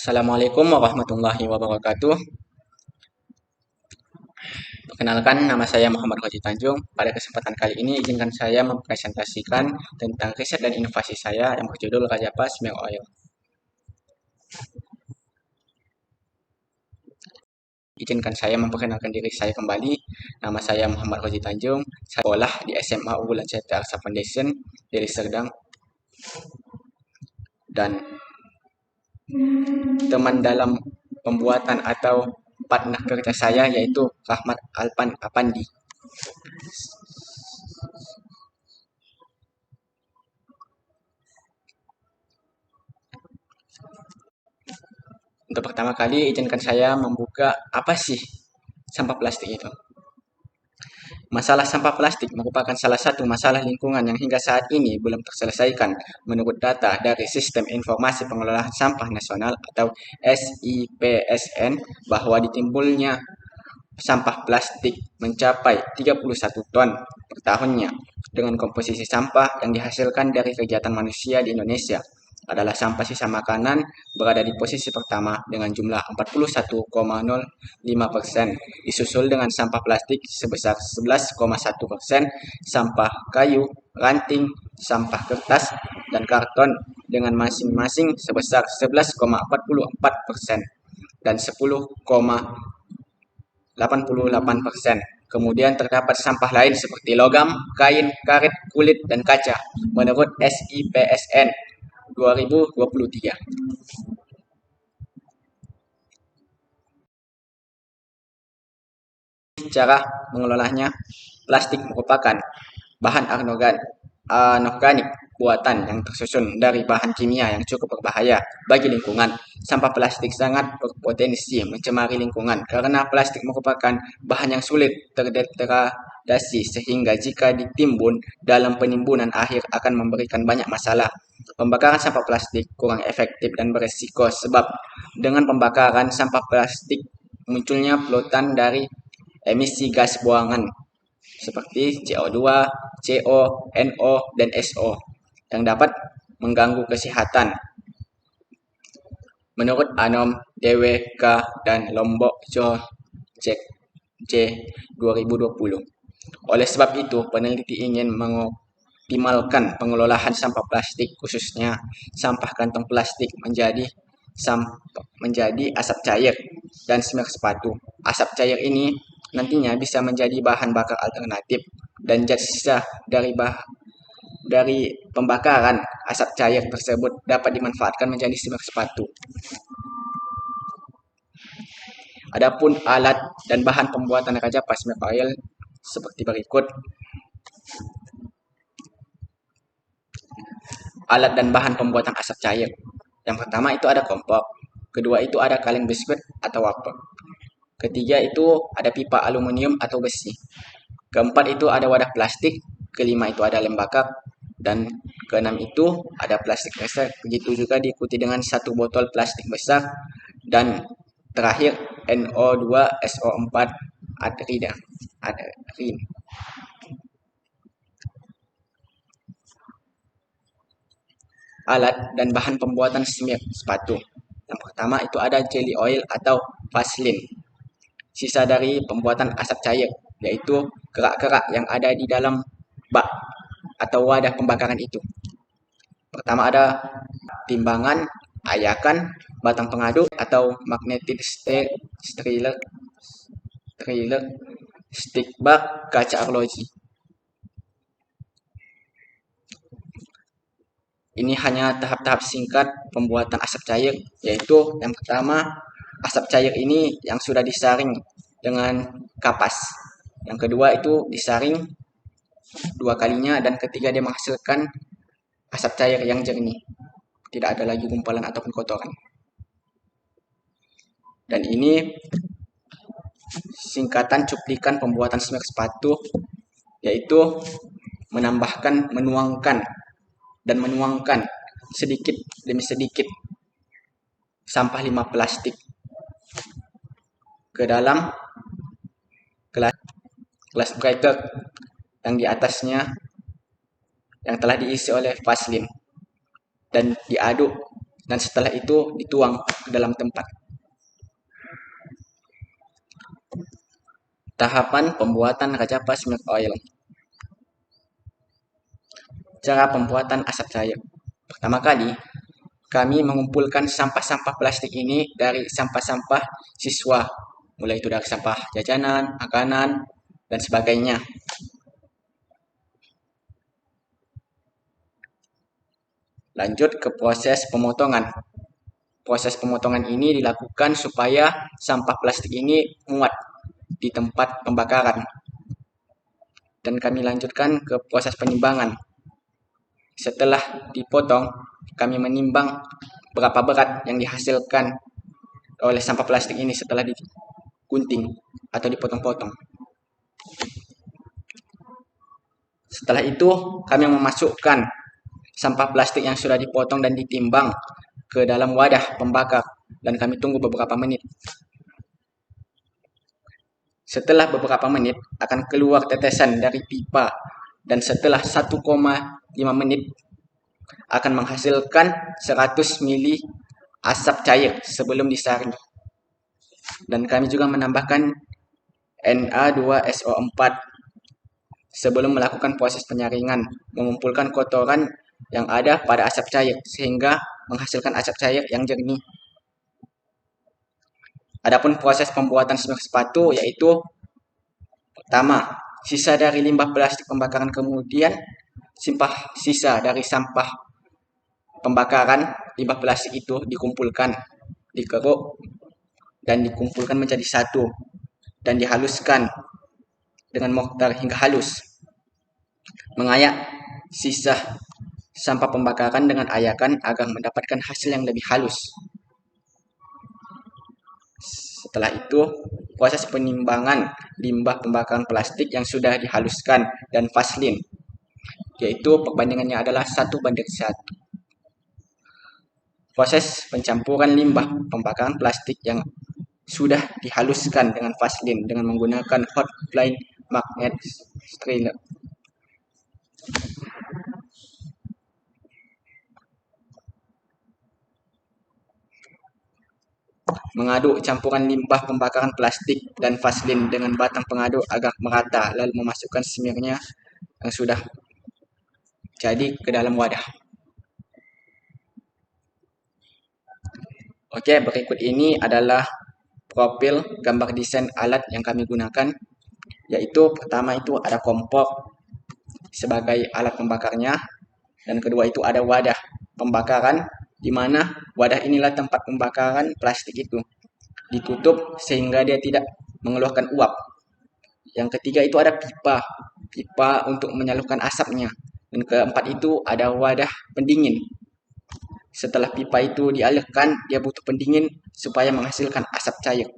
Assalamualaikum warahmatullahi wabarakatuh. Perkenalkan, nama saya Muhammad Hoji Tanjung. Pada kesempatan kali ini, izinkan saya mempresentasikan tentang riset dan inovasi saya yang berjudul Rajapa Smear Oil. Izinkan saya memperkenalkan diri saya kembali. Nama saya Muhammad Hoji Tanjung. Saya sekolah di SMA Unggulan CT Arsa Foundation, Deli Serdang. Dan teman dalam pembuatan atau partner kerja saya yaitu Rahmat Alpan Apandi. Untuk pertama kali, izinkan saya membuka apa sih sampah plastik itu. Masalah sampah plastik merupakan salah satu masalah lingkungan yang hingga saat ini belum terselesaikan menurut data dari Sistem Informasi Pengelolaan Sampah Nasional atau SIPSN bahwa ditimbulnya sampah plastik mencapai 31 ton per tahunnya dengan komposisi sampah yang dihasilkan dari kegiatan manusia di Indonesia adalah sampah sisa makanan berada di posisi pertama dengan jumlah 41,05%, disusul dengan sampah plastik sebesar 11,1%, sampah kayu, ranting, sampah kertas, dan karton dengan masing-masing sebesar 11,44% dan 10,88%. Kemudian terdapat sampah lain seperti logam, kain, karet, kulit, dan kaca menurut SIPSN 2023. Cara mengelolanya, plastik merupakan bahan anorganik buatan yang tersusun dari bahan kimia yang cukup berbahaya bagi lingkungan. Sampah plastik sangat berpotensi mencemari lingkungan karena plastik merupakan bahan yang sulit terdegradasi sehingga jika ditimbun dalam penimbunan akhir akan memberikan banyak masalah. Pembakaran sampah plastik kurang efektif dan beresiko sebab dengan pembakaran sampah plastik munculnya polutan dari emisi gas buangan seperti CO2, CO, NO, dan SO yang dapat mengganggu kesehatan. Menurut Anom, DWK, dan Lombok J 2020. Oleh sebab itu, peneliti ingin mengoptimalkan pengelolaan sampah plastik, khususnya sampah kantong plastik menjadi asap cair dan smear sepatu. Asap cair ini nantinya bisa menjadi bahan bakar alternatif dan zat sisa dari pembakaran asap cair tersebut dapat dimanfaatkan menjadi smear sepatu. Adapun alat dan bahan pembuatan Rajapa Smear Oil seperti berikut. Alat dan bahan pembuatan asap cair. Yang pertama itu ada kompor, kedua itu ada kaleng biskuit atau wafer, ketiga itu ada pipa aluminium atau besi, keempat itu ada wadah plastik, kelima itu ada lem bakar, dan keenam itu ada plastik besar. Begitu juga diikuti dengan satu botol plastik besar, dan terakhir NO2 SO4 adrin. Alat dan bahan pembuatan smear sepatu. Yang pertama itu ada jelly oil atau vaseline, sisa dari pembuatan asap cair, yaitu kerak-kerak yang ada di dalam bak atau wadah pembakaran itu. Pertama ada timbangan, ayakan, batang pengaduk atau magnetic striler, stick bak, kaca arloji. Ini hanya tahap-tahap singkat pembuatan asap cair, yaitu yang pertama asap cair ini yang sudah disaring dengan kapas. Yang kedua itu disaring dua kalinya, dan ketiga dia menghasilkan asap cair yang jernih. Tidak ada lagi gumpalan ataupun kotoran. Dan ini singkatan cuplikan pembuatan smear sepatu, yaitu menuangkan sedikit demi sedikit sampah limbah plastik ke dalam glass breaker yang di atasnya yang telah diisi oleh vaseline dan diaduk dan setelah itu dituang ke dalam tempat. Tahapan pembuatan Rajapa Smirk Oil. Cara pembuatan asap cair. Pertama kali, kami mengumpulkan sampah-sampah plastik ini dari sampah-sampah siswa, mulai itu dari sampah jajanan, makanan, dan sebagainya. Lanjut ke proses pemotongan. Proses pemotongan ini dilakukan supaya sampah plastik ini muat di tempat pembakaran. Dan kami lanjutkan ke proses penimbangan. Setelah dipotong, kami menimbang berapa berat yang dihasilkan oleh sampah plastik ini setelah digunting atau dipotong-potong. Setelah itu, kami memasukkan sampah plastik yang sudah dipotong dan ditimbang ke dalam wadah pembakar dan kami tunggu beberapa menit. Setelah beberapa menit akan keluar tetesan dari pipa dan setelah 1,5 menit akan menghasilkan 100 ml asap cair sebelum disaring. Dan kami juga menambahkan Na2SO4 sebelum melakukan proses penyaringan, mengumpulkan kotoran yang ada pada asap cair sehingga menghasilkan asap cair yang jernih. Adapun proses pembuatan smirk sepatu yaitu pertama, sisa dari limbah plastik pembakaran, kemudian sisa dari sampah pembakaran limbah plastik itu dikumpulkan, dikeruk dan dikumpulkan menjadi satu dan dihaluskan dengan mortar hingga halus. Mengayak sisa sampah pembakaran dengan ayakan agar mendapatkan hasil yang lebih halus. Setelah itu, proses penimbangan limbah pembakaran plastik yang sudah dihaluskan dan vaselin, yaitu perbandingannya adalah 1:1. Proses pencampuran limbah pembakaran plastik yang sudah dihaluskan dengan vaselin dengan menggunakan hot plate magnet striker. Mengaduk campuran limbah pembakaran plastik dan vaselin dengan batang pengaduk agar merata, lalu memasukkan smirnya yang sudah jadi ke dalam wadah. Oke, berikut ini adalah profil gambar desain alat yang kami gunakan, yaitu pertama itu ada kompor sebagai alat pembakarnya, dan kedua itu ada wadah pembakaran, di mana wadah inilah tempat pembakaran plastik itu ditutup sehingga dia tidak mengeluarkan uap. Yang ketiga itu ada pipa untuk menyalurkan asapnya, dan keempat itu ada wadah pendingin. Setelah pipa itu dialirkan, dia butuh pendingin supaya menghasilkan asap cair.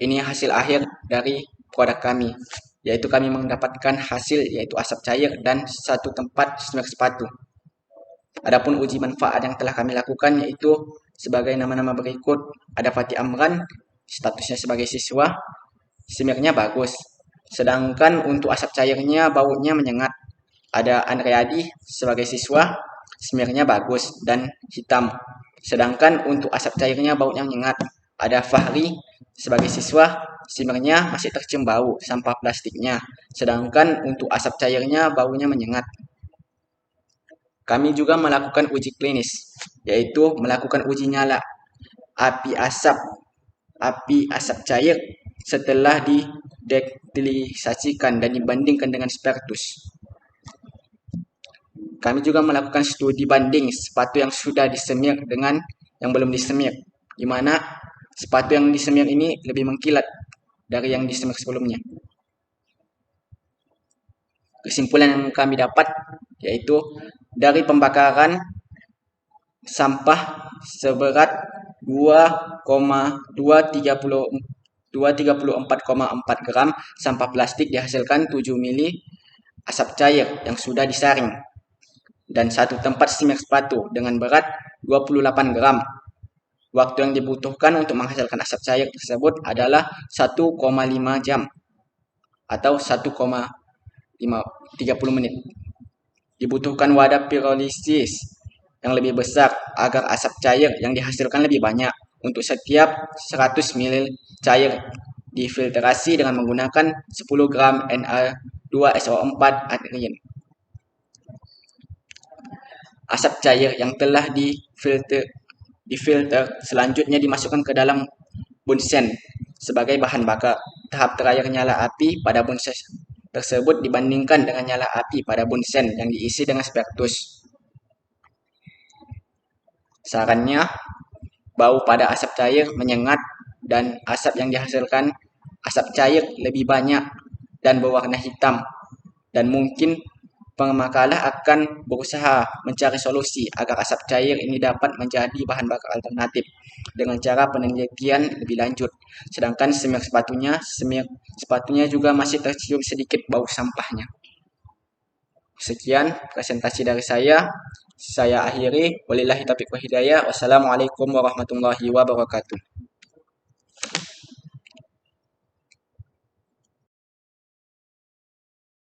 Ini hasil akhir dari produk kami, yaitu kami mendapatkan hasil yaitu asap cair dan satu tempat smirk sepatu. Adapun uji manfaat yang telah kami lakukan yaitu sebagai nama-nama berikut. Ada Fatih Amran, statusnya sebagai siswa, smirknya bagus. Sedangkan untuk asap cairnya baunya menyengat. Ada Andreadi sebagai siswa, smirknya bagus dan hitam. Sedangkan untuk asap cairnya baunya menyengat. Ada Fahri sebagai siswa, smirknya masih tercium bau sampah plastiknya. Sedangkan untuk asap cairnya baunya menyengat. Kami juga melakukan uji klinis, yaitu melakukan uji nyala api asap cair setelah didektilisasikan dan dibandingkan dengan spertus. Kami juga melakukan studi banding sepatu yang sudah disemir dengan yang belum disemir, di mana sepatu yang disemir ini lebih mengkilat dari yang disemir sebelumnya. Kesimpulan yang kami dapat yaitu dari pembakaran sampah seberat 2,234,4 gram sampah plastik dihasilkan 7 mili asap cair yang sudah disaring dan satu tempat smirk sepatu dengan berat 28 gram. Waktu yang dibutuhkan untuk menghasilkan asap cair tersebut adalah 1,5 jam atau 1,30 menit. Dibutuhkan wadah pirolisis yang lebih besar agar asap cair yang dihasilkan lebih banyak. Untuk setiap 100 ml cair difiltrasi dengan menggunakan 10 gram Na2SO4 adrin. Asap cair yang telah difilter selanjutnya dimasukkan ke dalam bunsen sebagai bahan bakar. Tahap terakhir nyala api pada bunsen tersebut dibandingkan dengan nyala api pada bunsen yang diisi dengan spiritus. Sarannya, bau pada asap cair menyengat dan asap yang dihasilkan asap cair lebih banyak dan berwarna hitam, dan mungkin pemakalah akan berusaha mencari solusi agar asap cair ini dapat menjadi bahan bakar alternatif dengan cara penelitian lebih lanjut. Sedangkan semir sepatunya juga masih tercium sedikit bau sampahnya. Sekian presentasi dari saya. Saya akhiri. Wabillahi taufiq wal hidayah. Wassalamualaikum warahmatullahi wabarakatuh.